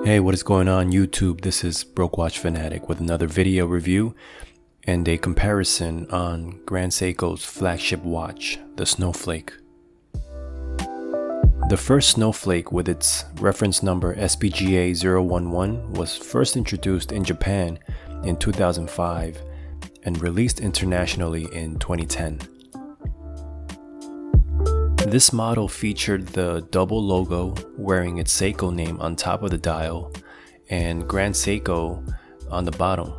Hey, what is going on YouTube? This is Broke Watch Fanatic with another video review and a comparison on Grand Seiko's flagship watch, the Snowflake. The first Snowflake with its reference number SBGA011 was first introduced in Japan in 2005 and released internationally in 2010. This model featured the double logo wearing its Seiko name on top of the dial and Grand Seiko on the bottom.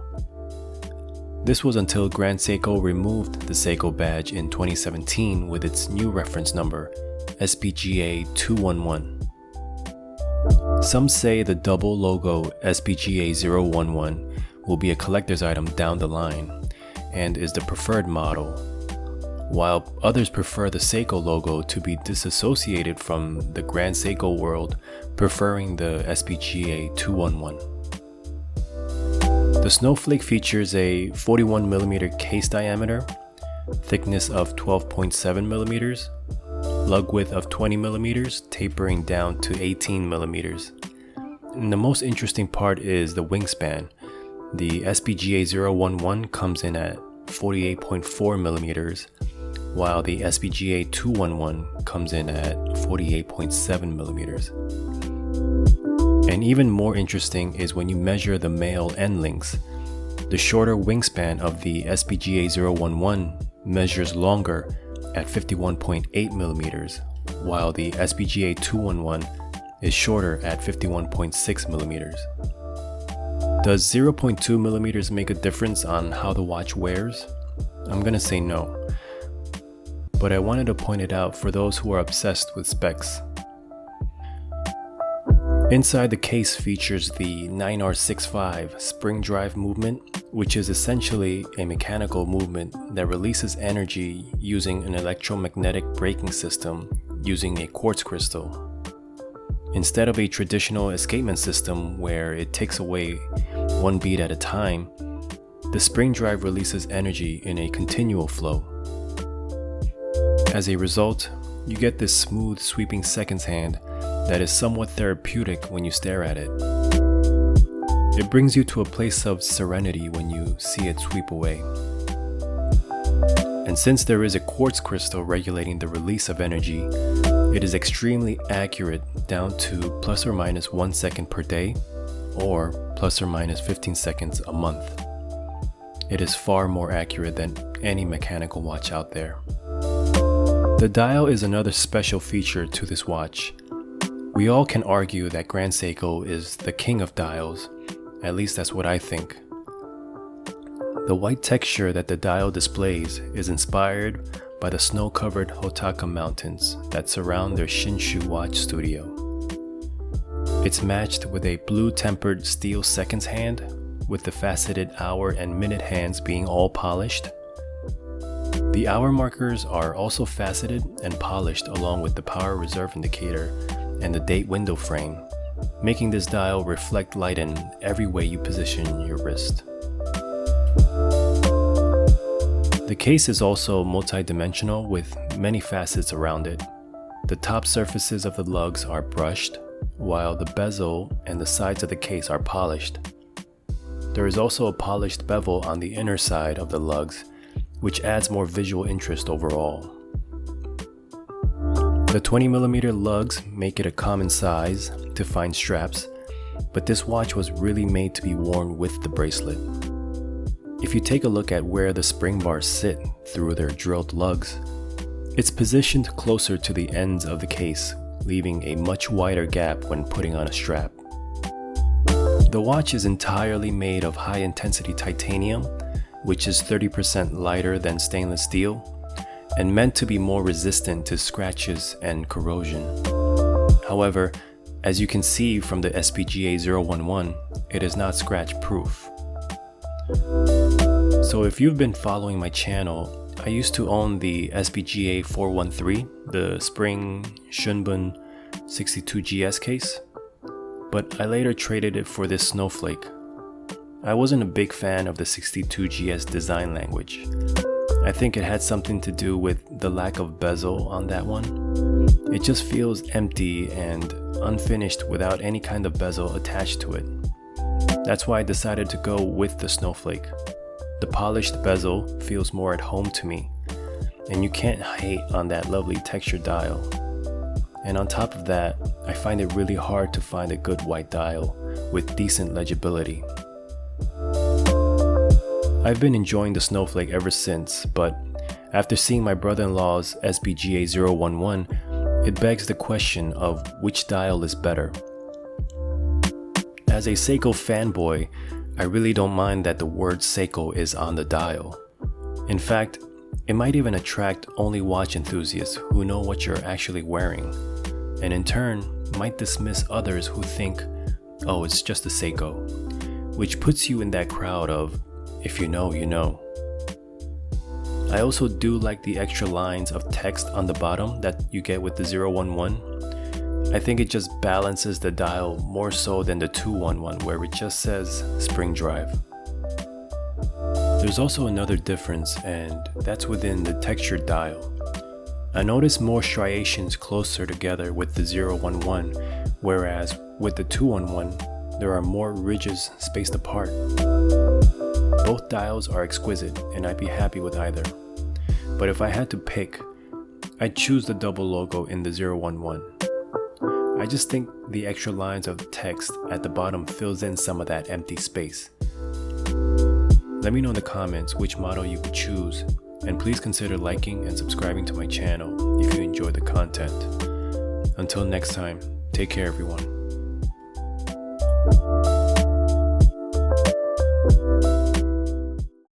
This was until Grand Seiko removed the Seiko badge in 2017 with its new reference number, SBGA211. Some say the double logo SBGA011 will be a collector's item down the line and is the preferred model, while others prefer the Seiko logo to be disassociated from the Grand Seiko world, preferring the SBGA211. The Snowflake features a 41mm case diameter, thickness of 12.7mm, lug width of 20mm, tapering down to 18mm. And the most interesting part is the wingspan. The SBGA011 comes in at 48.4mm, while the SBGA211 comes in at 48.7mm. And even more interesting is when you measure the male end links. The shorter wingspan of the SBGA011 measures longer at 51.8mm, while the SBGA211 is shorter at 51.6mm. Does 0.2mm make a difference on how the watch wears? I'm gonna say no, but I wanted to point it out for those who are obsessed with specs. Inside the case features the 9R65 spring drive movement, which is essentially a mechanical movement that releases energy using an electromagnetic braking system using a quartz crystal. Instead of a traditional escapement system where it takes away one beat at a time, the spring drive releases energy in a continual flow. As a result, you get this smooth sweeping seconds hand that is somewhat therapeutic when you stare at it. It brings you to a place of serenity when you see it sweep away. And since there is a quartz crystal regulating the release of energy, it is extremely accurate down to plus or minus 1 second per day, or plus or minus 15 seconds a month. It is far more accurate than any mechanical watch out there. The dial is another special feature to this watch. We all can argue that Grand Seiko is the king of dials, at least that's what I think. The white texture that the dial displays is inspired by the snow-covered Hotaka mountains that surround their Shinshu watch studio. It's matched with a blue-tempered steel seconds hand, with the faceted hour and minute hands being all polished. The hour markers are also faceted and polished along with the power reserve indicator and the date window frame, making this dial reflect light in every way you position your wrist. The case is also multi-dimensional with many facets around it. The top surfaces of the lugs are brushed, while the bezel and the sides of the case are polished. There is also a polished bevel on the inner side of the lugs, which adds more visual interest overall. The 20mm lugs make it a common size to find straps, but this watch was really made to be worn with the bracelet. If you take a look at where the spring bars sit through their drilled lugs, it's positioned closer to the ends of the case, leaving a much wider gap when putting on a strap. The watch is entirely made of high-intensity titanium, which is 30% lighter than stainless steel, and meant to be more resistant to scratches and corrosion. However, as you can see from the SBGA011, it is not scratch-proof. So if you've been following my channel, I used to own the SBGA413, the Spring Shunbun 62GS case, but I later traded it for this Snowflake. I wasn't a big fan of the 62GS design language. I think it had something to do with the lack of bezel on that one, It just feels empty and unfinished without any kind of bezel attached to it. That's why I decided to go with the Snowflake. The polished bezel feels more at home to me, and you can't hate on that lovely texture dial. And on top of that, I find it really hard to find a good white dial with decent legibility. I've been enjoying the Snowflake ever since, but after seeing my brother-in-law's SBGA011, it begs the question of which dial is better. As a Seiko fanboy, I really don't mind that the word Seiko is on the dial. In fact, it might even attract only watch enthusiasts who know what you're actually wearing, and in turn might dismiss others who think, oh, it's just a Seiko, which puts you in that crowd of, if you know, you know. I also do like the extra lines of text on the bottom that you get with the 011. I think it just balances the dial more so than the 211 where it just says Spring Drive. There's also another difference, and that's within the textured dial. I notice more striations closer together with the 011, whereas with the 211, there are more ridges spaced apart. Both dials are exquisite, and I'd be happy with either. But if I had to pick, I'd choose the double logo in the 011. I just think the extra lines of the text at the bottom fills in some of that empty space. Let me know in the comments which model you would choose, and please consider liking and subscribing to my channel if you enjoy the content. Until next time, take care everyone.